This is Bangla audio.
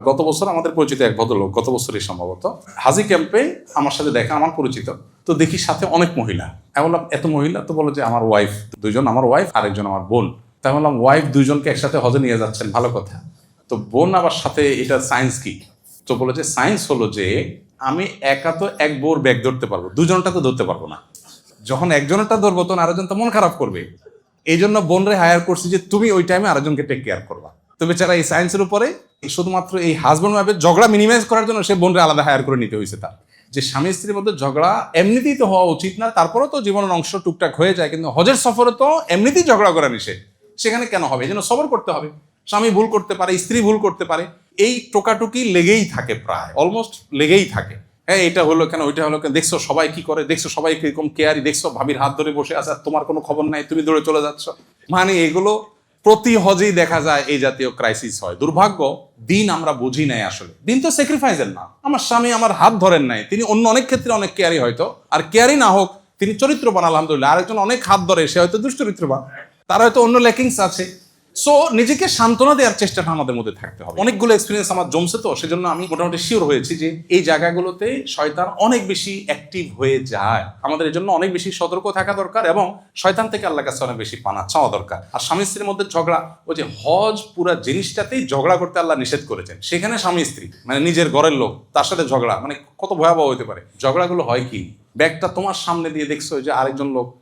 গত বছর আমাদের পরিচিত এক ভদ্রলোক, গত বছরই সম্ভবত, হাজি ক্যাম্পে আমার সাথে দেখা, আমার পরিচিত। তো দেখি সাথে অনেক মহিলা। আমি বললাম এত মহিলা? তো বলো যে আমার ওয়াইফ, দুজন আমার ওয়াইফ, আরেকজন আমার বোন। তাই বললাম ওয়াইফ দুইজনকে একসাথে হজে নিয়ে যাচ্ছেন, ভালো কথা। তো বোন আবার সাথে, এটা সায়েন্স কি? তো বলে যে সায়েন্স হলো যে আমি একা তো এক বোর ব্যাগ ধরতে পারবো, দুজনটা তো ধরতে পারবো না। যখন একজনটা ধরবো তখন আরেকজন তো মন খারাপ করবে। এই জন্য বোনরে হায়ার করছি যে তুমি ওই টাইমে আরেকজনকে টেক কেয়ার করবা। তো বেচারা এই সায়েন্সের উপরে শুধুমাত্র এই হাজব্যান্ড ওয়াইফের ঝগড়া মিনিমাইজ করার জন্য সে বোনরে আলাদা হায়ার করে নিতে হয়েছে তার। যে স্বামী স্ত্রীর মধ্যে ঝগড়া এমনিতেই তো হওয়া উচিত না, তারপরেও তো জীবনের অংশ টুকটাক হয়ে যায়, কিন্তু হজের সফরে তো এমনিতেই ঝগড়া করা নিষেধ, সেখানে কেন হবে? এই জন্য সবর করতে হবে। স্বামী ভুল করতে পারে, স্ত্রী ভুল করতে পারে, এই টোকাটুকি লেগেই থাকে, প্রায় অলমোস্ট লেগেই থাকে। হ্যাঁ, এটা হলো কেন, ওইটা হলো কেন, দেখছো সবাই কি করে, দেখছো সবাই কিরকম কেয়ারি, দেখছো ভাবির হাত ধরে বসে আছে, তোমার কোনো খবর নাই, তুমি দৌড়ে চলে যাচ্ছ। মানে এগুলো প্রতি হজেই দেখা যায়, এই জাতীয় ক্রাইসিস হয়। দুর্ভাগ্য, দিন আমরা বুঝি নাই আসলে। দিন তো স্যাক্রিফাইসের না। আমার স্বামী আমার হাত ধরেন নাই, তিনি অন্য অনেক ক্ষেত্রে অনেক কেয়ারি, হয়তো আর কেয়ারি না হোক, তিনি চরিত্রবান আলহামদুলিল্লাহ। আরেকজন অনেক হাত ধরে, সে হয়তো দুশ্চরিত্রবান, তার হয়তো অন্য ল্যাকিংস আছে। সো নিজেকে সান্ত্বনা দেওয়ার চেষ্টাটা আমাদের মধ্যে থাকতে হবে। অনেকগুলো এক্সপিরিয়েন্স আমার জমছে, তো সেজন্য আমি মোটামুটি শিওর হয়েছি যে এই জায়গাগুলোতে শয়তান অনেক বেশি অ্যাক্টিভ হয়ে যায়। আমাদের এই জন্য অনেক বেশি সতর্ক থাকা দরকার এবং শয়তান থেকে আল্লাহর কাছে অনেক বেশি পানা চাওয়া দরকার। আর স্বামী স্ত্রীর মধ্যে ঝগড়া, ওই যে হজ পুরা জিনিসটাতেই ঝগড়া করতে আল্লাহ নিষেধ করেছেন, সেখানে স্বামী স্ত্রী মানে নিজের ঘরের লোক, তার সাথে ঝগড়া, মানে কত ভয়াবহ হতে পারে। ঝগড়াগুলো হয় কি, ব্যাগটা তোমার সামনে দিয়ে দেখছো যে আরেকজন লোক